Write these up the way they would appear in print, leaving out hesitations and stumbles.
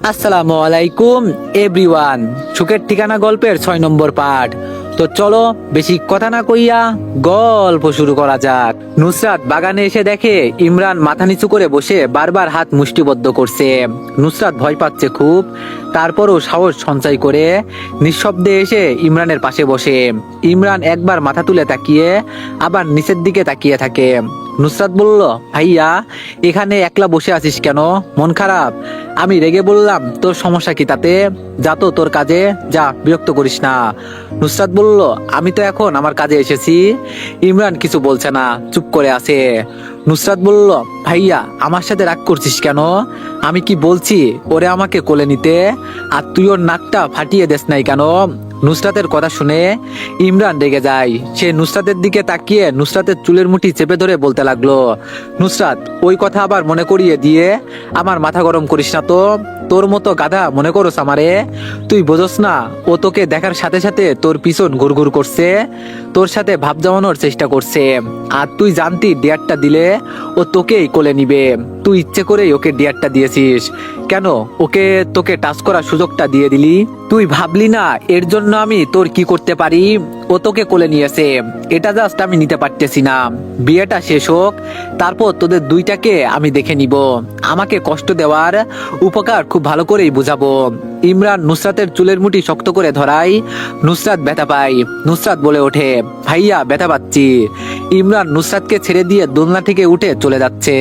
আসসালামু আলাইকুম এভরিওয়ান। সুখের ঠিকানা গল্পের 6 নম্বর পার্ট। তো চলো বেশি কথা না কইয়া গল্প শুরু করা যাক। নুসরাত বাগানে এসে দেখে ইমরান মাথা নিচু করে বসে বারবার হাত মুষ্টিবদ্ধ করছে। নুসরাত ভয় পাচ্ছে খুব, তারপরও সাহস সঞ্চয় করে নিঃশব্দে এসে ইমরানের পাশে বসে। ইমরান একবার মাথা তুলে তাকিয়ে আবার নিচের দিকে তাকিয়ে থাকে। নুসরাত বলল, ভাইয়া এখানে একলা বসে আছিস কেন? মন খারাপ? আমি রেগে বললাম, তোর সমস্যা কি তাতে? যা তো তোর কাজে যা, বিরক্ত করিস না। নুসরাত বলল, আমি তো এখন আমার কাজে এসেছি। ইমরান কিছু বলছে না, চুপ করে আছে। নুসরাত বলল, ভাইয়া আমার সাথে রাগ করছিস কেন? আমি কি বলছি ওরে আমাকে কোলে নিতে, আর তুই ওর নাকটা ফাটিয়ে দেস নাই কেন? নুসরাতের কথা শুনে ইমরান রেগে যায়। সে নুসরাতের দিকে তাকিয়ে নুসরাতের চুলের মুঠি চেপে ধরে বলতে লাগলো, নুসরাত ওই কথা আবার মনে করিয়ে দিয়ে আমার মাথা গরম করিস না তো। তোর মতো গাধা মনে করস আমারে? তুই বোঝস না ও তোকে দেখার সাথে সাথে তোর পিছন ঘুরঘুর করছে, তোর সাথে ভাব জমানোর চেষ্টা করছে। আর তুই জানতি ডেয়ারটা দিলে ও তোকেই কোলে নিবে। তুই ইচ্ছে করেই ওকে ডেয়ারটা দিয়েছিস কেন? ওকে তোকে টাচ করার সুযোগটা দিয়ে দিলি। তুই ভাবলি না এর জন্য আমি তোর কি করতে পারি? ও তোকে কোলে নিয়েছে, এটা জাস্ট আমি নিতে পারতেছি না। বিয়েটা শেষ হোক, তারপর তোদের দুইটাকে আমি দেখে নিব। আমাকে কষ্ট দেওয়ার উপকার খুব ভালো করেই বুঝাবো। ইমরান নুসরাতের চুলের মুঠি শক্ত করে ধরাই নুসরাত ব্যথা পায়। নুসরাত বলে ওঠে, ভাইয়া ব্যথা পাচ্ছি। ইমরান নুসরাতকে ছেড়ে দিয়ে দোলনা থেকে উঠে চলে যাচ্ছে।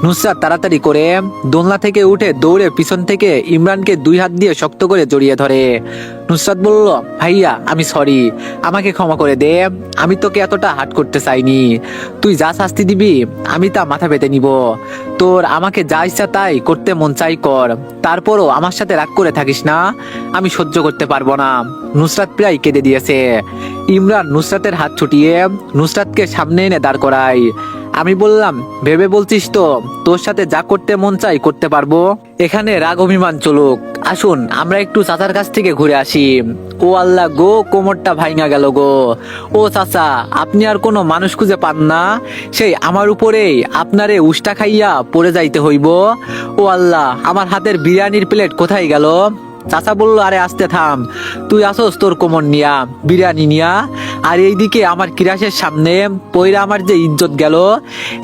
নুসরাত তাড়াতাড়ি করে দোলনা থেকে উঠে দৌড়ে পিছন থেকে ইমরানকে দুই হাত দিয়ে শক্ত করে জড়িয়ে ধরে। নুসরাত বলল, ভাইয়া আমি সরি, আমাকে ক্ষমা করে দে। আমি তোকে এতটা হার্ট করতে চাইনি। তুই যা শাস্তি দিবি আমি তা মাথা পেতে নিব। তোর আমাকে যা ইচ্ছা তাই করতে মন চাই কর, তারপরও আমার সাথে রাগ করে থাকিস না, আমি সহ্য করতে পারবো না। নুসরাত প্রায় কেঁদে দিয়েছে। ইমরান নুসরাতের হাত ছুটিয়ে নুসরাতকে সামনে এনে দাঁড় করায়। আমি বললাম, ভেবে বলছিস তো তোর সাথে যা করতে মন চাই করতে পারবো? এখানে রাগ অভিমান চলুক, আসুন আমরা একটু চাচার কাছ থেকে ঘুরে আসি। ও আল্লাহ গো, কোমরটা ভাঙা গেল গো। ও চাচা, আপনি আর কোনো মানুষ খুঁজে পান না? সেই আমার উপরেই আপনারে উষ্টা খাইয়া পড়ে যাইতে হইব। ও আল্লাহ, আমার হাতের বিরিয়ানির প্লেট কোথায় গেল? চাচা বলল, আরে আস্তে থাম, তুই আসোস তোর কোমর নিয়া, বিরিয়ানি নিয়া। আর এইদিকে আমার কিরাসের সামনে পয়রা আমার যে ইজ্জত গেল,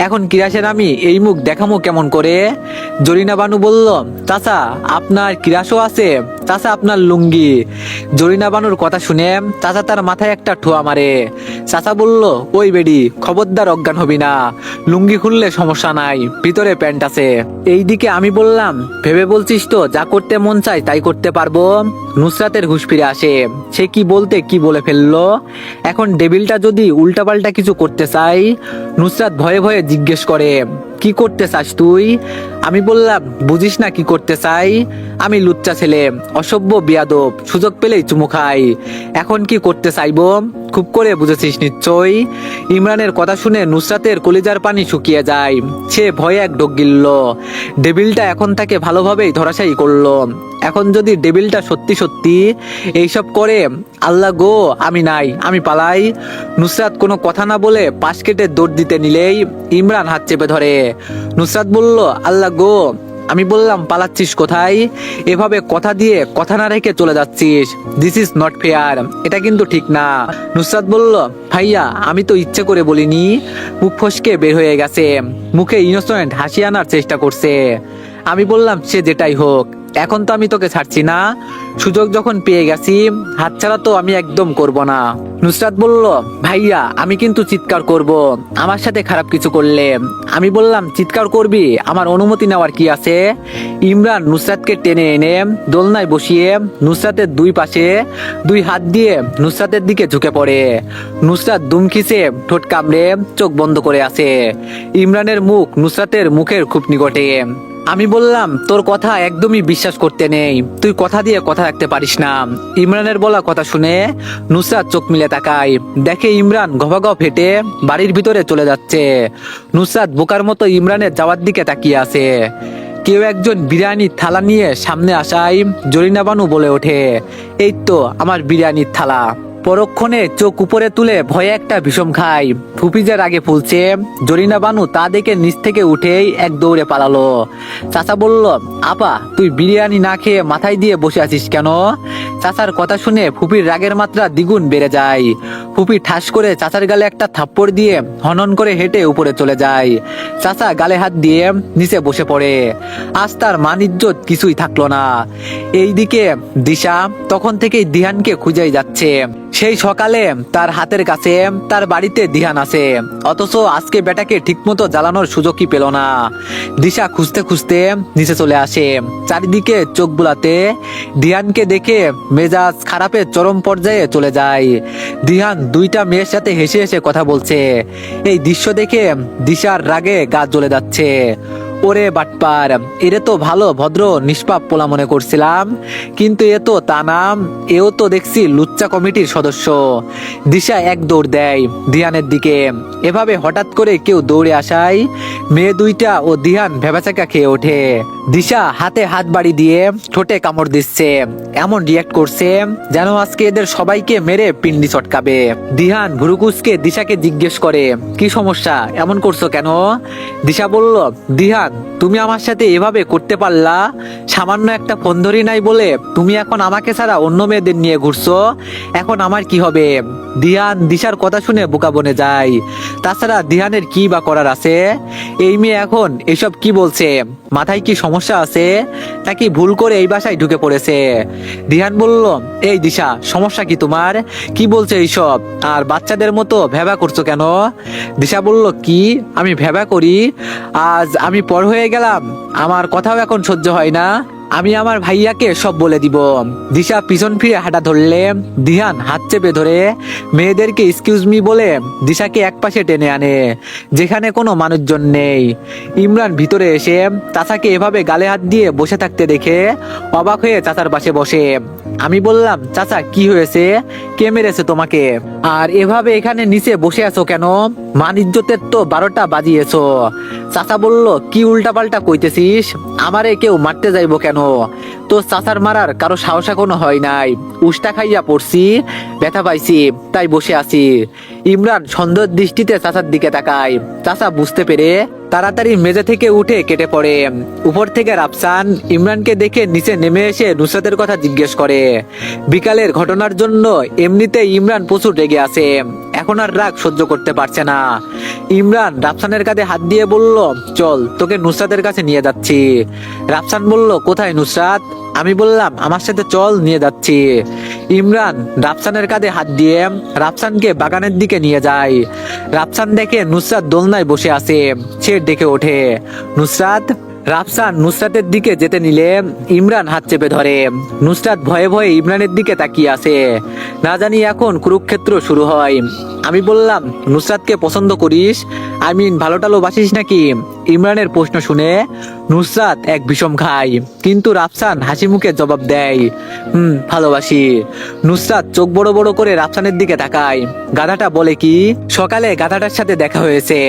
এখন কিরাসের আমি এই মুখ দেখামো কেমন করে? জরিনা বানু বলল, চাচা আপনার কিরাসও আছে? চাচা আপনার লুঙ্গি? জরিনা বানুর কথা শুনে চাচা তার মাথায় একটা ঠোয়া মারে। চাচা বলল, ওই বেডি খবরদার অজ্ঞান হবি না, লুঙ্গি খুললে সমস্যা নাই, ভিতরে প্যান্ট আছে। এইদিকে আমি বললাম, ভেবে বলছিস তো যা করতে মন চাই তাই করতে পারবো? নুসরাতের হুঁশ ফিরে আসে। সে কি বলতে কি বলে ফেললো। এখন ডেভিলটা যদি উল্টাপাল্টা কিছু করতে চাই? নুসরাত ভয়ে ভয়ে জিজ্ঞেস করে, কি করতে চাস তুই? আমি বললাম, বুঝিস না কি করতে চাই? আমি লুচ্চা ছেলে, অসভ্য বিয়াদব, সুযোগ পেলেই চুমু খাই। এখন কি করতে চাইবো খুব করে বুঝেছিস নিশ্চয়ই। ইমরানের কথা শুনে নুসরাতের কলিজার পানি শুকিয়ে যায়। সে ভয়ে এক ঢোক গিলল। ডেভিলটা এখন তাকে ভালোভাবেই ধরাশায়ী করলো। এখন যদি ডেভিলটা সত্যি সত্যি এইসব করে, আল্লাহ গো আমি নাই, আমি পালাই। নুসরাত কোনো কথা না বলে পাশ কেটে দৌড় দিতে নিলেই ইমরান হাত চেপে ধরে। নুসরাত বলল, আল্লাহ গো। আমি বললাম, পালাচ্ছিস কোথায়? এভাবে কথা দিয়ে কথা না রেখে চলে যাচ্ছিস, দিস ইজ নট ফেয়ার, এটা কিন্তু ঠিক না। নুসরাত বলল, ভাইয়া আমি তো ইচ্ছে করে বলিনি, মুখ ফসকে বের হয়ে গেছে। মুখে ইনোসেন্ট হাসি আনার চেষ্টা করছে। আমি বললাম, সে যেটাই হোক, এখন তো আমি তোকে ছাড়ছি না। সুযোগ যখন পেয়ে গেছি, হাতছাড়া তো আমি একদম করব না। নুসরাত বলল, ভাইয়া আমি কিন্তু চিৎকার করব আমার সাথে খারাপ কিছু করলে। আমি বললাম, চিৎকার করবি? আমার অনুমতি নেওয়ার কি আছে? ইমরান নুসরাতকে টেনে এনে দোলনায় বসিয়ে নুসরাতের দুই পাশে দুই হাত দিয়ে নুসরাতের দিকে ঝুঁকে পড়ে। নুসরাত দুম খিসে ঠোঁট কামড়ে চোখ বন্ধ করে আছে। ইমরানের মুখ নুসরাতের মুখের খুব নিকটে। আমি বললাম, তোর কথা একদমই বিশ্বাস করতে নেই, তুই কথা দিয়ে কথা রাখতে পারিস না। ইমরানের বলা কথা শুনে নুসরাত চোখ মিলে তাকায়, দেখে ইমরান গভাগভ হেঁটে বাড়ির ভিতরে চলে যাচ্ছে। নুসরাত বোকার মতো ইমরানের যাওয়ার দিকে তাকিয়ে আছে। কেউ একজন বিরিয়ানির থালা নিয়ে সামনে আসায় জরিনা বানু বলে ওঠে, এই তো আমার বিরিয়ানির থালা। পরক্ষণে চোখ উপরে তুলে ভয়ে একটা বিষম খায়। ফুপি যে রাগে ফুলছে, জরিনা বানু তা দেখে নিচ থেকে উঠেই এক দৌড়ে পালালো। চাচা বলল, আপা তুই বিরিয়ানি না খেয়ে মাথায় দিয়ে বসে আছিস কেন? চাচার কথা শুনে ফুপির রাগের মাত্রা দ্বিগুণ বেড়ে যায়। ফুপি ঠাস করে চাচার গালে একটা থাপ্পড় দিয়ে হনন করে হেঁটে উপরে চলে যায়। চাচা গালে হাত দিয়ে নিচে বসে পড়ে। আজ তার মান ইজ্জত কিছুই থাকলো না। এইদিকে দিশা তখন থেকেই দিহানকে খুঁজেই যাচ্ছে। সেই সকালে তার হাতের কাছে তার বাড়িতে দিহান আছে, অথচ আজকে বেটাকে ঠিকমতো জ্বালানোর সুযোগই পেল না। দিশা খুঁজতে খুঁজতে নিচে চলে আসে। চারিদিকে চোখ বুলাতে দিহানকে দেখে মেজাজ খারাপের চরম পর্যায়ে চলে যায়। দিহান দুইটা মেয়ের সাথে হেসে হেসে কথা বলছে। এই দৃশ্য দেখে দিশার রাগে গা জ্বলে যাচ্ছে। ওরে বাটপার, এরে তো ভালো ভদ্র নিষ্পাপ পোলা মনে করছিলাম, কিন্তু এ তো তা নাম, এও তো দেখছি লুচ্চা কমিটির সদস্য। দিশা এক দৌড় দেয় দিহানের দিকে। এভাবে হঠাৎ করে কেউ দৌড়ে আসায় মেয়ে দুইটা ও দিহান ভেবাচাকা খেয়ে ওঠে। দিশা হাতে হাত বাড়ি দিয়ে ঠোঁটে কামড় দিচ্ছে, এমন রিয়াক্ট করছে যেন আজকে এদের সবাইকে মেরে পিন্ডি চটকাবে। দিহান ভুরুকুসকে দিশাকে জিজ্ঞেস করে, কি সমস্যা, এমন করছো কেন? দিশা বলল, দিহান তুমি আমার সাথে এভাবে করতে পারলা? সামান্য একটা ফোন ধরি নাই বলে তুমি এখন আমাকে ছাড়া অন্য মেয়েদের নিয়ে ঘুরছো, এখন আমার কি হবে? দিহান দিশার কথা শুনে বোকা বনে যায়। তাছাড়া দিহানের কি বা করার আছে? এই মেয়ে এখন এসব কি বলছে? মাথায় কি সমস্যা আছে, নাকি ভুল করে এই বাসায় ঢুকে পড়েছে? দিহান বলল, এই দিশা সমস্যা কি তোমার? কি বলছে এইসব? আর বাচ্চাদের মতো ভেবা করছো কেন? দিশা বলল, কি আমি ভেবা করি? আজ আমি পর হয়ে গেলাম, আমার কথাও এখন সহ্য হয় না, আমি আমার ভাইয়াকে সব বলে দিব। দিশা পিছন ফিরে হাঁটা ধরলে দিহান হাত চেপে ধরে মেয়েদেরকে এক্সকিউজ মি বলে দিশাকে একপাশে টেনে আনে, যেখানে কোনো মানুষজন নেই। ইমরান ভিতরে এসে চাচাকে এভাবে গালে হাত দিয়ে বসে থাকতে দেখে অবাক হয়ে চাচার পাশে বসে। আমি বললাম, চাচা কি হয়েছে, কে মেরেছে তোমাকে? আর এভাবে এখানে নিচে বসে আছো কেন? মান ইজ্জতের তো 12টা বাজিয়েছো। চাচা বলল, কি উল্টাপাল্টা কইতেছিস? আমারে কেউ মারতে যাইবো কেন? তো চাচার মারার কারো সাহস এখনো হয় নাই, উষ্টা খাইয়া পড়ছি, ব্যথা পাইছি, তাই বসে আছি। ইমরান সন্দেহের দৃষ্টিতে চাচার দিকে তাকায়। চাচা বুঝতে পেরে তাড়াতাড়ি মেঝে থেকে উঠে কেটে পড়ে। উপর থেকে রাফসান ইমরানকে দেখে নিচে নেমে এসে নুসরাতের কথা জিজ্ঞেস করে। বিকালের ঘটনার জন্য এমনিতে ইমরান প্রচুর রেগে আছে, এখন আর রাগ সহ্য করতে পারছে না। ইমরান রাফসানের কাঁধে হাত দিয়ে বলল, চল তোকে নুসরাতের কাছে নিয়ে যাচ্ছি। রাফসান বলল, কোথায় নুসরাত? আমি বললাম, আমার সাথে চল, নিয়ে যাচ্ছি। ইমরান রাফসানের কাঁধে হাত দিয়ে রাফসানকে বাগানের দিকে নিয়ে যায়। রাফসান দেখে নুসরাত দোলনায় বসে আছে, সে ডেকে ওঠে, নুসরাত। রাফসান নুসরাতের দিকে যেতে নিলে ইমরান হাত চেপে ধরে। নুসরাত ভয়ে ভয়ে ইমরানের দিকে তাকিয়ে আছে, না জানি এখন কুরুক্ষেত্র শুরু হয়। আমি বললাম, নুসরাতকে পছন্দ করিস? আই মিন ভালো টালো বাসিস নাকি? ইমরানের প্রশ্ন শুনে নুসরাত এক বিষম খায়, কিন্তু রাফসান হাসি মুখে জবাব দেয়, ভালোবাসি। নুসরাত চোখ বড় বড় করে রাফসানের দিকে তাকায়। গাধাটা বলে কি, সকালে গাধাটার সাথে দেখা হয়েছে,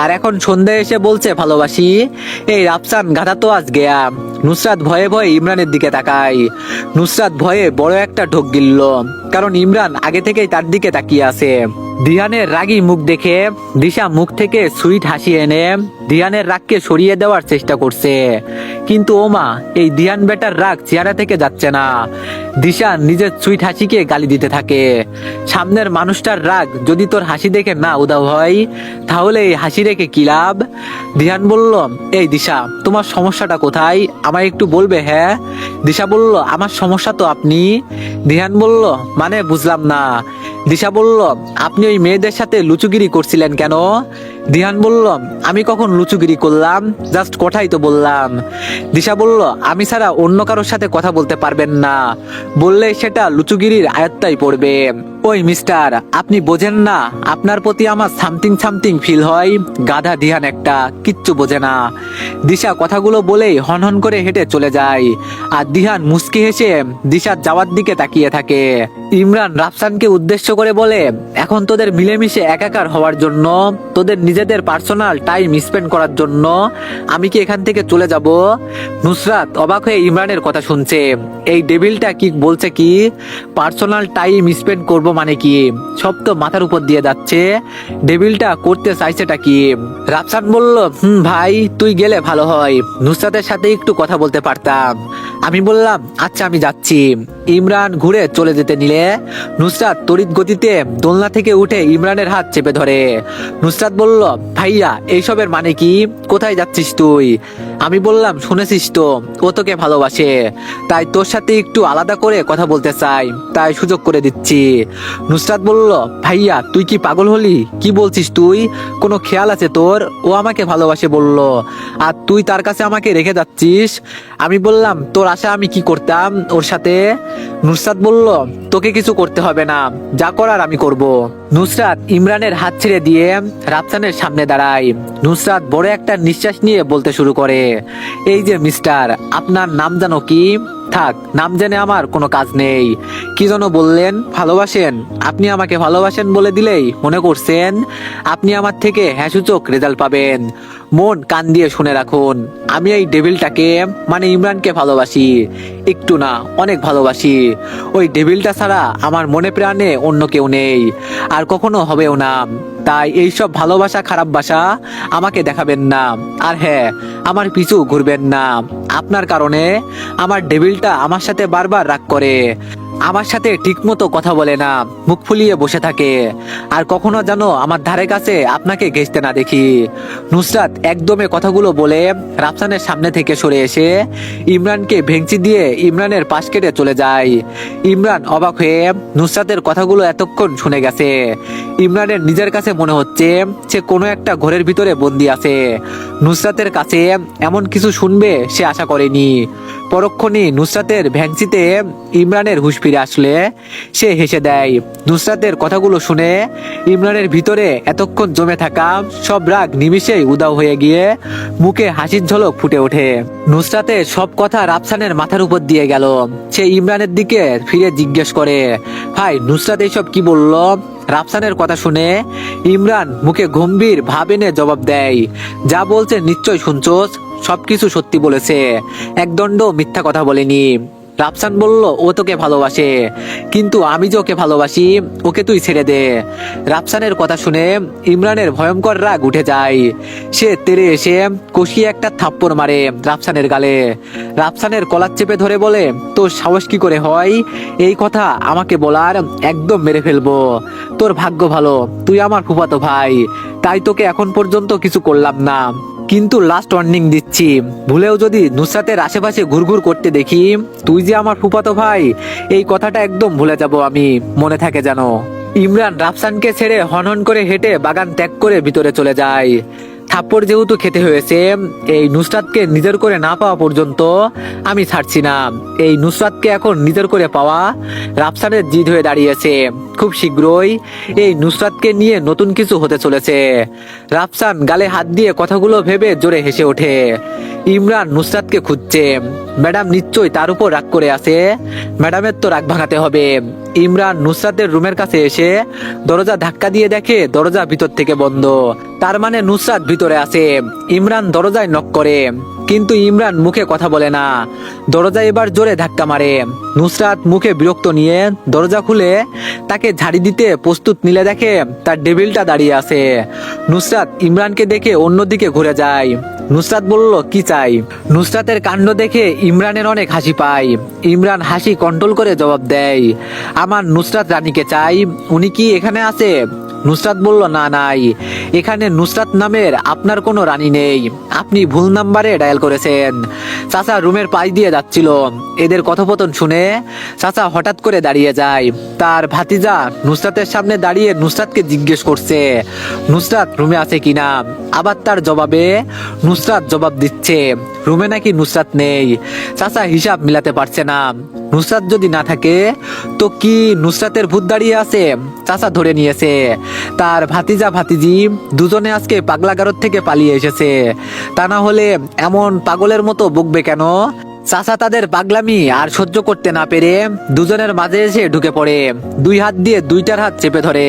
আর এখন সন্ধ্যায় এসে বলছে ভালোবাসি? এই রাফসান গাধা তো আজ গেয়া। নুসরাত ভয়ে ভয়ে ইমরানের দিকে তাকায়। নুসরাত ভয়ে বড় একটা ঢোক গিলল, কারণ ইমরান আগে থেকেই তার দিকে তাকিয়ে আছে। দিহানের রাগী মুখ দেখে দিশা মুখ থেকে সুইট হাসি এনে দিহানের রাগকে সরিয়ে দেওয়ার চেষ্টা করছে, কিন্তু ওমা, এই দিহান বেটার রাগ চেহারা থেকে যাচ্ছে না। দিশা নিজের সুইট হাসিকে গালি দিতে থাকে। সামনের মানুষটার রাগ যদি তোর হাসি দেখে না উদাও হয়, তাহলে এই হাসি রেখে কি লাভ? দিহান বলল, এই দিশা তোমার সমস্যাটা কোথায়, আমায় একটু বলবে? হ্যাঁ। দিশা বলল, আমার সমস্যা তো আপনি। দিহান বলল, মানে বুঝলাম না। দিশা বলল, আপনি ওই মেয়েদের সাথে লুচুগিরি করছিলেন কেন? দিহান বলল, আমি কখন লুচুগিরি করলাম, জাস্ট কথাই তো বললাম। দিশা বলল, আমি ছাড়া অন্য কারোর সাথে কথা বলতে পারবেন না, বললে সেটা লুচুগিরির আয়ত্তায় পড়বে। ওই মিস্টার, আপনি বোঝেন না, আপনার প্রতি আমার সামথিং সামথিং ফিল হয়। গাধা দিহান একটা, কিচ্ছু বোঝে না। দিশা কথাগুলো বলেই হনহন করে হেঁটে চলে যায়, আর দিহান মুচকি হেসে দিশার যাওয়ার দিকে তাকিয়ে থাকে। ইমরান রাফসানকে উদ্দেশ্য করে বলে, এখন তোদের মিলেমিশে একাকার হওয়ার জন্য তোদের নিজের নিজেদের পার্সোনাল টাইম স্পেন্ড করার জন্য আমি কি এখান থেকে চলে যাব? নুসরাত অবাক হয়ে ইমরানের কথা শুনছে। এই ডেভিলটা কি বলছে? কি পার্সোনাল টাইম স্পেন্ড করব মানে কি? সব তো মাথার উপর দিয়ে যাচ্ছে। ডেভিলটা করতে চাইছেটা কি? রাফসান বলল, ভাই তুই গেলে ভালো হয়, নুসরাতের সাথে একটু কথা বলতে পারতাম। আমি বললাম, আচ্ছা আমি যাচ্ছি। ইমরান ঘুরে চলে যেতে নিলে নুসরাত তড়িৎ গতিতে দোলনা থেকে উঠে ইমরানের হাত চেপে ধরে। নুসরাত বলল, ভাইয়া এইসবের মানে কি? কোথায় যাচ্ছিস তুই? আমি বললাম, শুনেছিস তো ও তোকে ভালোবাসে, তাই তোর সাথে একটু আলাদা করে কথা বলতে চাই, তাই সুযোগ করে দিচ্ছি। নুসরাত বলল, ভাইয়া তুই কি পাগল হলি? কি বলছিস তুই? কোনো খেয়াল আছে তোর? ও আমাকে ভালোবাসে বলল, আর তুই তার কাছে আমাকে রেখে যাচ্ছিস। আমি বললাম, তোর আশা আমি কি করতাম ওর সাথে? নুসরাত বলল, তোকে কিছু করতে হবে না, যা করার আমি করব। নুসরাত ইমরানের হাত ছেড়ে দিয়ে রাফসানের সামনে দাঁড়ায়। নুসরাত বড় একটা নিঃশ্বাস নিয়ে বলতে শুরু করে, এই যে মিস্টার, আপনার নাম জানো কি? থাক, নাম জেনে আমার কোনো কাজ নেই। কি যেন বললেন? ভালোবাসেন? আপনি আমাকে ভালোবাসেন বলে দিলেই মনে করছেন আপনি আমার থেকে হ্যাঁসূচক রেজাল্ট পাবেন? মন কান দিয়ে শুনে রাখুন, আমি এই ডেভিলটাকে মানে ইমরানকে ভালোবাসি। একটু না, অনেক ভালোবাসি। ওই ডেভিলটা ছাড়া আমার মনে প্রাণে অন্য কেউ নেই, আর কখনো হবেও না। তাই এইসব ভালোবাসা খারাপ বাসা আমাকে দেখাবেন না। আর হ্যাঁ, আমার পিছু ঘুরবেন না। আপনার কারণে আমার ডেভিলটা আমার সাথে বারবার রাগ করে, আমার সাথে ঠিকমতো কথা বলে না, মুখ ফুলিয়ে বসে থাকে, আর কখনো যেন আমার ধারে কাছে আপনাকে ঘেঁষতে না দেখি। নুসরাত একদমে কথাগুলো বলে রাফসানের সামনে থেকে সরে এসে ইমরানকে ভেঙচি দিয়ে ইমরানের পাশ কেটে চলে যায়। ইমরান অবাক হয়ে নুসরাতের কথাগুলো এতক্ষণ শুনে গেছে। ইমরানের নিজের কাছে মনে হচ্ছে সে কোনো একটা ঘরের ভিতরে বন্দি আছে। নুসরাতের কাছে এমন কিছু শুনবে সে আশা করেনি। পরক্ষণই নুসরাতের ভ্যাংচিতে ইমরানের হুঁশ ফিরে আসলে সে হেসে দেয়। নুসরাতের কথাগুলো শুনে ইমরানের ভিতরে এতক্ষণ জমে থাকা সব রাগ নিমিষেই উদাও হয়ে গিয়ে মুখে হাসির ঝলক ফুটে ওঠে। নুসরাতের সব কথা রাফসানের মাথার উপর দিয়ে গেল। সে ইমরানের দিকে ফিরে জিজ্ঞেস করে, ভাই নুসরাত এইসব কি বলল? রাফসানের কথা শুনে ইমরান মুখে গম্ভীর ভাব এনে জবাব দেয়, যা বলছে নিশ্চয় শুনছোস, সবকিছু সত্যি বলেছে, একদণ্ড মিথ্যা কথা বলেনি। রাফসান বলল, ও তোকে ভালোবাসে, কিন্তু আমি যে ওকে ভালোবাসি, ওকে তুই ছেড়ে দে। রাফসানের কথা শুনে ইমরানের ভয়ঙ্কর রাগ উঠে যায়। সে তেড়ে এসে কষিয়ে একটা থাপ্পড় মারে রাফসানের গালে। রাফসানের কলার চেপে ধরে বলে, তোর সাহস কি করে হয় এই কথা আমাকে বলার? একদম মেরে ফেলবো। তোর ভাগ্য ভালো তুই আমার ফুফাতো ভাই, তাই তোকে এখন পর্যন্ত কিছু করলাম না, কিন্তু লাস্ট ওয়ার্নিং দিচ্ছি, ভুলেও যদি নুসরাতের আশেপাশে ঘুরঘুর করতে দেখি, তুই যে আমার ফুফাতো ভাই এই কথাটা একদম ভুলে যাব আমি, মনে থাকে যেন। ইমরান রাফসানকে ছেড়ে হনহন করে হেঁটে বাগান ত্যাগ করে ভিতরে চলে যায়। থাপ্পড় যেহেতু খেতে হয়েছে, এই নুসরাতকে নিজের করে না পাওয়া পর্যন্ত আমি ছাড়ছি না। এই নুসরাতকে এখন নিজের করে পাওয়া রাফসানের জিদ হয়ে দাঁড়িয়েছে। খুব শীঘ্রই এই নুসরাতকে নিয়ে নতুন কিছু হতে চলেছে। রাফসান গালে হাত দিয়ে কথাগুলো ভেবে জোরে হেসে ওঠে। ইমরান নুসরাতকে খুঁজছে। ম্যাডাম নিশ্চয়ই তার উপর রাগ করে আছে, ম্যাডামের তো রাগ ভাঙাতে হবে। ইমরান নুসরাতের রুমের কাছে এসে দরজা ধাক্কা দিয়ে দেখে দরজা ভিতর থেকে বন্ধ। তার মানে নুসরাত ভিতরে আছে। ইমরান দরজায় নক করে, কিন্তু ইমরান মুখে কথা বলে না। দরজা এবার জোরে ধাক্কা মারে। নুসরাত মুখে বিরক্ত নিয়ে দরজা খুলে তাকে ঝাড়ি দিতে প্রস্তুত নিলে দেখে তার ডেভিলটা দাঁড়িয়ে আছে। নুসরাত ইমরানকে দেখে অন্যদিকে ঘুরে যায়। নুসরাত বলল, কি চাই? নুসরাতের কাণ্ড দেখে ইমরানের অনেক হাসি পায়। ইমরান হাসি কন্ট্রোল করে জবাব দেয়, আমার নুসরাত রানীকে চাই, উনি কি এখানে আছে? নুসরাত বলল, না নাই, এখানে নুসরাত নামের আপনার কোনো রানী নেই, আপনি ভুল নাম্বারে ডায়াল করেছেন। চাচা রুমের পাশ দিয়ে যাচ্ছিল। এদের কথোপকথন শুনে চাচা হঠাৎ করে দাঁড়িয়ে যায়। তার ভাতিজা নুসরাতের সামনে দাঁড়িয়ে নুসরাতকে জিজ্ঞেস করছে নুসরাত রুমে আছে কিনা। আবার তার জবাবে নুসরাত জবাব দিচ্ছে রুমে নাকি নুসরাত নেই। চাচা হিসাব মিলাতে পারছে না। নুসরাত যদি না থাকে তো কি নুসরাতের ভূত দাঁড়িয়ে আছে? চাচা ধরে নিয়েছে তার ভাতিজা ভাতিজি দুজনে আজকে পাগলাগারদ থেকে পালিয়ে এসেছে। তা না হলে এমন পাগলের মতো বকবে কেন? চাচা তাদের পাগলামি আর সহ্য করতে না পেরে দুজনের মাঝে এসে ঢুকে পড়ে, দুই হাত দিয়ে দুইটার হাত চেপে ধরে।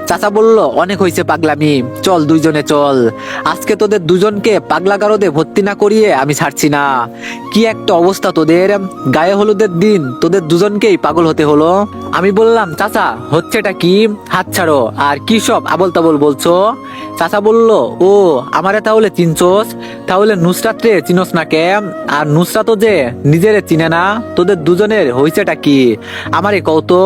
চাচা বলল, অনেক হয়েছে পাগলামি, চল দুইজনে চল, আজকে তোদের দুজনকে পাগলা গারদে ভর্তি না করিয়ে আমি ছাড়ছি না। কি একটা অবস্থা তোদের, গায়ে হলুদের দিন তোদের দুজনকেই পাগল হতে হলো। আমি বললাম, চাচা হচ্ছেটা কি, হাত ছাড়ো, আর কি সব আবল তাবল বলছো? চাচা বলল, ও আমারে তাহলে চিনছোস, তাহলে নুসরাত রে চিনস না কে? আর নুসরাতও যে নিজেরে চিনে না, তোদের দুজনের হইছেটা কি আমারে কও তো।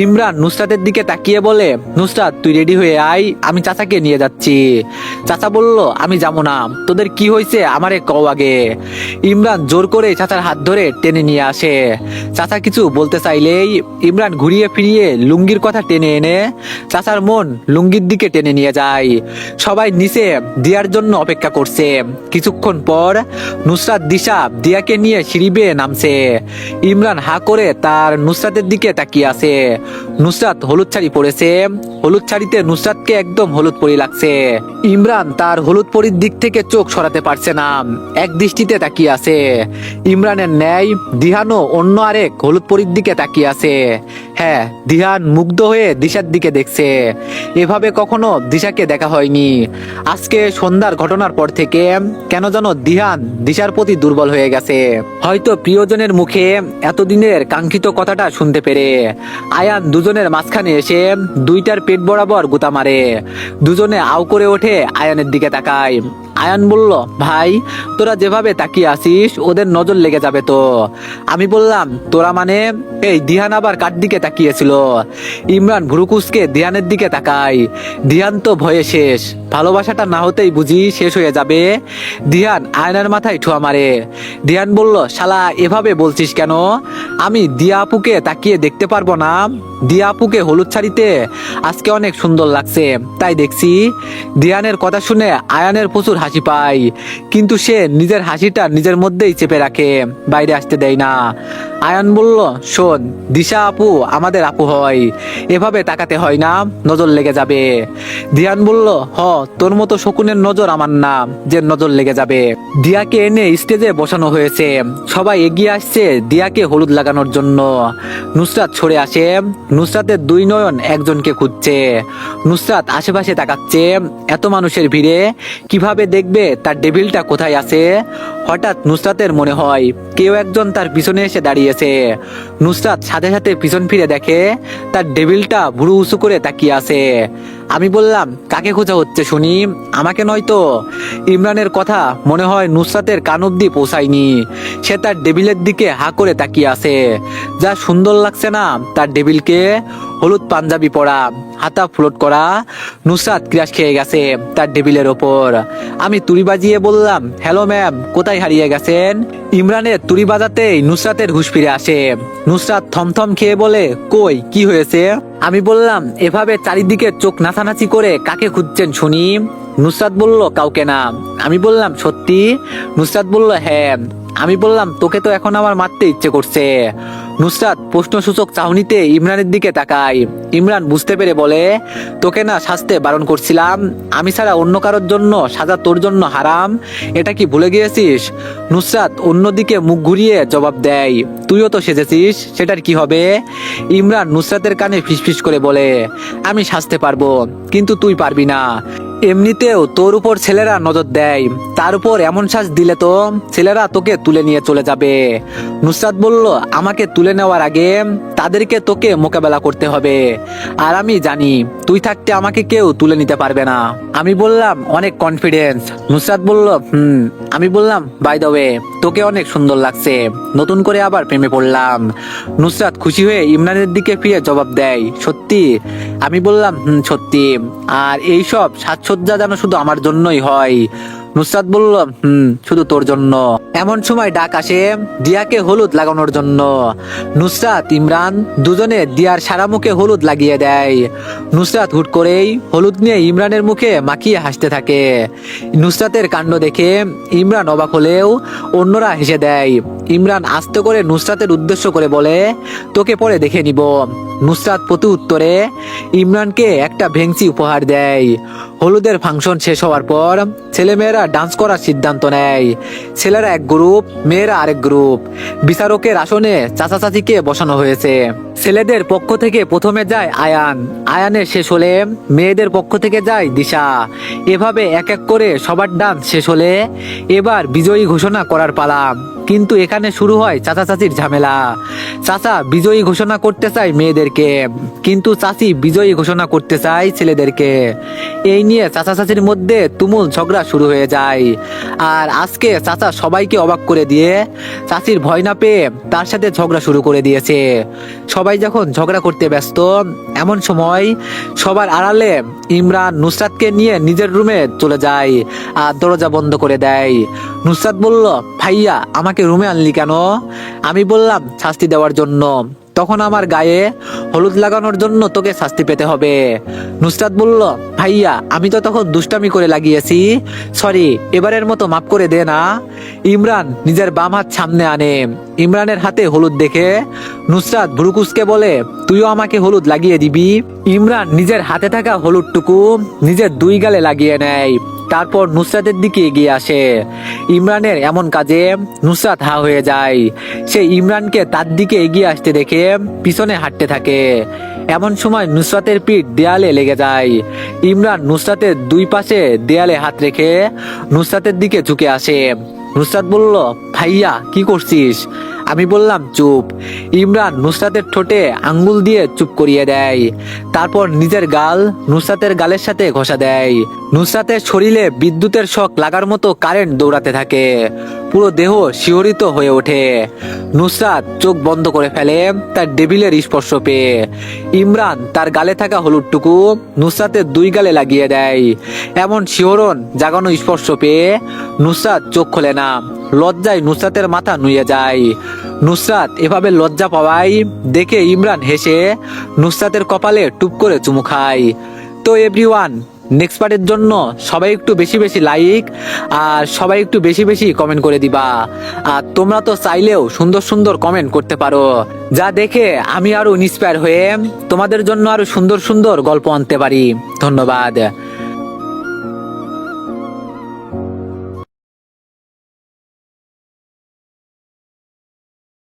ইমরান নুসরাতের দিকে তাকিয়ে বলে, নুসরাত তুই রেডি হয়ে আয়, আমি চাচাকে নিয়ে যাচ্ছি। চাচা বলল, আমি যাবো না, তোদের কি হয়েছে আমারে কও আগে। ইমরান জোর করে চাচার হাত ধরে টেনে নিয়ে আসে। চাচা কিছু বলতে চাইলেই ইমরান ঘুরিয়ে ফিরিয়ে লুঙ্গির কথা টেনে এনে চাচার মন লুঙ্গির দিকে টেনে নিয়ে যায়। সবাই নিচে দিয়ার জন্য অপেক্ষা করছে। কিছুক্ষণ পর নুসরাত দিশা দিয়াকে নিয়ে সিঁড়ি বেয়ে নামছে। ইমরান হা করে তার নুসরাতের দিকে তাকিয়ে আছে। নুসরাত হলুদ শাড়ি পরেছে, হলুদ শাড়িতে নুসরাতকে একদম হলুদ পরি লাগছে। ইমরান তার হলুদ পরির দিক থেকে চোখ সরাতে পারছে না, এক দৃষ্টিতে তাকিয়ে আছে। ইমরানের ন্যায় দিহানও অন্য আরেক হলুদ পরির দিকে তাকিয়ে আছে। হ্যাঁ, দিহান মুগ্ধ হয়ে দিশার দিকে দেখছে। এভাবে কখনো দিশাকে দেখা হয়নি। আজকে সন্ধ্যার ঘটনার পর থেকে কেন যেন দিহান দিশার প্রতি দুর্বল হয়ে গেছে। হয়তো প্রিয়জনের মুখে এতদিনের কাঙ্ক্ষিত কথাটা শুনতে পেরে আয়ান দুজনের মাঝখানে এসে দুইটার পেট বরাবর গুতা মারে। দুজনে আউ করে ওঠে আয়ানের দিকে তাকায়। আয়ান বলল, ভাই তোরা যেভাবে তাকিয়ে আসিস ওদের নজর লেগে যাবে তো। আমি বললাম, তোরা মানে? এই দিহান আবার কার দিকে তাকিয়েছিল? ইমরান ভুরুকুসকে দিহানের দিকে তাকায়। দিহান তো ভয়ে শেষ, ভালোবাসাটা না হতেই বুঝি শেষ হয়ে যাবে। দিহান আয়নার মাথায় ঠুয়া মারে। দিহান বলল, শালা এভাবে বলছিস কেন? আমি দিয়া আপুকে তাকিয়ে দেখতে পারবো না? দিয়া আপুকে হলুদ শাড়িতে আজকে অনেক সুন্দর লাগছে তাই দেখছি। দিহানের কথা শুনে আয়ানের প্রচুর হাসি পায়, কিন্তু সে নিজের হাসিটা নিজের মধ্যেই চেপে রাখে, বাইরে আসতে দেয় না। আয়ান বলল, শোন, দিশা আপু আমাদের আপু হয়, এভাবে তাকাতে হয় না, নজর লেগে যাবে। দিহান বলল, হ, তোর মতো শকুনের নজর আমার না যে নজর লেগে যাবে। দিয়াকে এনে স্টেজে বসানো হয়েছে, সবাই এগিয়ে আসছে দিয়াকে হলুদ লাগানোর জন্য। নুসরাত সরে আসে, নুসরাতের দুই নয়ন একজনকে খুঁজছে। নুসরাত আশেপাশে তাকাচ্ছে, এত মানুষের ভিড়ে কিভাবে দেখবে তার ডেভিলটা কোথায় আছে। হঠাৎ নুসরাতের মনে হয় কেউ একজন তার পিছনে এসে দাঁড়িয়েছে। নুসরাত সাথে সাথে পিছন ফিরে দেখে তার ডেভিলটা ভুরু উঁচু করে তাকিয়ে আছে। আমি বললাম, কাকে খোঁজা হচ্ছে শুনি? আমাকে নয় তো? ইমরানের কথা মনে হয় নুসরাতের কান অব্দি পৌঁছায়নি। সে তার ডেভিলের দিকে হা করে তাকিয়ে আছে। যা সুন্দর লাগছে না তার ডেভিলকে, হলুদ পাঞ্জাবি পরা, হাতা ফ্লোট করা। নুসরাত ক্রাশ খেয়ে গেছে তার ডেভিলের ওপর। আমি তুড়ি বাজিয়ে বললাম, হ্যালো ম্যাম, কোথায় হারিয়ে গেছেন? ইমরানের তুড়ি বাজাতেই নুসরাতের হুঁশ ফিরে আসে। নুসরাত থমথম খেয়ে বলে, কই, কি হয়েছে? আমি বললাম, এভাবে চারিদিকে চোখ নাচানাচি করে কাকে খুঁজছেন শুনি? নুসরাত বলল, কাউকে না। আমি বললাম, সত্যি? নুসরাত বলল, হ্যাঁ। আমি বললাম, তোকে তো এখন আমার মারতে ইচ্ছে করছে। নুসরাত প্রশ্নসূচক চাহনিতে ইমরানের দিকে তাকায়। ইমরান বুঝতে পেরে বলে, তোকে না শাস্তে বারণ করছিলাম, আমি ছাড়া অন্য কারোর জন্য সাজা তোর জন্য হারাম, এটা কি ভুলে গিয়েছিস? নুসরাত অন্যদিকে মুখ ঘুরিয়ে জবাব দেয়, তুইও তো সেজেছিস, সেটার কি হবে? ইমরান নুসরাতের কানে ফিসফিস করে বলে, আমি সাজতে পারবো, কিন্তু তুই পারবি না। এমনিতেও তোর উপর ছেলেরা নজর দেয়, তার উপর এমন সাজ দিলে তো ছেলেরা তোকে তুলে নিয়ে চলে যাবে। নুসরাত বলল, আমাকে তুলে নেওয়ার আগে তাদেরকে তোকে মোকাবেলা করতে হবে, আর আমি জানি তুই থাকতে আমাকে কেউ তুলে নিতে পারবে না। আমি বললাম, অনেক কনফিডেন্স। নুসরাত বলল, আমি বললাম, বাই দ্য ওয়ে, তোকে অনেক সুন্দর লাগছে, নতুন করে আবার প্রেমে পড়লাম। নুসরাত খুশি হয়ে ইমরানের দিকে ফিরে জবাব দেয়, সত্যি? আমি বললাম, সত্যি। আর এইসব সাজসজ্জা যেন শুধু আমার জন্যই হয়। নুসরাত বলল, শুধু তোর জন্য। এমন সময় ডাক আসে দিয়াকে হলুদ লাগানোর জন্য। নুসরাত ইমরান দুজনে দিয়ার সারা মুখে হলুদ লাগিয়ে দেয়। নুসরাত হুট করেই হলুদ নিয়ে ইমরানের মুখে মাখিয়ে হাসতে থাকে। নুসরাতের কাণ্ড দেখে ইমরান অবাক হলেও অন্যরা হেসে দেয়। ইমরান আস্তে করে নুসরাতের উদ্দেশ্য করে বলে, তোকে পরে দেখে নিব। নুসরাত প্রতি উত্তরে ইমরানকে একটা ভেংচি উপহার দেয়। হলুদের ফাংশন শেষ হওয়ার পর ছেলেমেয়েরা ডান্স করার সিদ্ধান্ত নেয়। ছেলেরা এক গ্রুপ, মেয়েরা আরেক গ্রুপ। বিচারকের আসনে চাচা চাচিকে বসানো হয়েছে। ছেলেদের পক্ষ থেকে প্রথমে যায় আয়ান, আয়ানের শেষ হলে মেয়েদের পক্ষ থেকে যায় দিশা। এভাবে এক এক করে সবার ডান্স শেষ হলে এবার বিজয়ী ঘোষণা করার পালা। কিন্তু এখানে শুরু হয় চাচা চাচির ঝামেলা। চাচা বিজয়ী ঘোষণা করতে চায় মেয়েদেরকে, কিন্তু চাচি বিজয়ী ঘোষণা করতে চায় ছেলেদেরকে। এই নিয়ে চাচা চাচির মধ্যে তুমুল ঝগড়া শুরু হয়ে যায়। আর আজকে চাচা সবাইকে অবাক করে দিয়ে চাচির ভয় না পেয়ে তার সাথে ঝগড়া শুরু করে দিয়েছে। সবাই যখন ঝগড়া করতে ব্যস্ত, এমন সময় সবার আড়ালে ইমরান নুসরাতকে নিয়ে নিজের রুমে চলে যায় আর দরজা বন্ধ করে দেয়। নুসরাত বলল, ভাইয়া আমাকে রুমে আনলি কেন? আমি বললাম শাস্তি দেওয়ার জন্য। তখন আমার গায়ে হলুদ লাগানোর জন্য তোকে শাস্তি পেতে হবে। নুসরাত বলল, ভাইয়া আমি তো তখন দুষ্টামি করে লাগিয়েছি, সরি, এবারের মতো মাফ করে দে না। ইমরান নিজের বাম হাত সামনে আনে। ইমরানের হাতে হলুদ দেখে নুসরাত ভ্রুকুসকে বলে, তুইও আমাকে হলুদ লাগিয়ে দিবি? ইমরান নিজের হাতে থাকা হলুদটুকু নিজের দুই গালে লাগিয়ে নেয়। তারপর নুসরাতের দিকে এগিয়ে আসে। ইমরানের এমন কাজে নুসরাত হা হয়ে যায়। সে ইমরানকে তার দিকে এগিয়ে আসতে দেখে পিছনে হাঁটতে থাকে। এমন সময় নুসরাতের পিঠ দেয়ালে লেগে যায়। ইমরান নুসরাতের দুই পাশে দেয়ালে হাত রেখে নুসরাতের দিকে ঝুঁকে আসে। নুসরাত বলল, ভাইয়া কি করছিস? আমি বললাম চুপ। ইমরান নুসরাতের ঠোঁটে আঙ্গুল দিয়ে চুপ করিয়ে দেয়। তারপর নিজের গাল নুসরাতের গালের সাথে ঘষা দেয়। নুসরাতের শরীরে বিদ্যুতের শক লাগার মতো কারেন্ট দৌড়াতে থাকে। পুরো দেহ শিহরিত হয়ে ওঠে। নুসরাত চোখ বন্ধ করে ফেলে তার ডেভিলের স্পর্শ পেয়ে। ইমরান তার গালে থাকা হলুদটুকু নুসরাতের দুই গালে লাগিয়ে দেয়। এমন শিহরণ জাগানো স্পর্শ পেয়ে নুসরাত চোখ খোলে না। লজ্জায় নুসরাতের মাথা নুয়ে যায়। নুসরাত এভাবে লজ্জা পাওয়ায় দেখে ইমরান হেসে নুসরাতের কপালে টুপ করে চুমু খায়। তো এভরিওয়ান, নেক্সট পার্টের জন্য সবাই একটু বেশি বেশি লাইক আর সবাই একটু বেশি বেশি কমেন্ট করে দিবা। আর তোমরা তো চাইলেও সুন্দর সুন্দর কমেন্ট করতে পারো, যা দেখে আমি আরো ইন্সপায়ার হয়ে তোমাদের জন্য আরো সুন্দর সুন্দর গল্প আনতে পারি। ধন্যবাদ।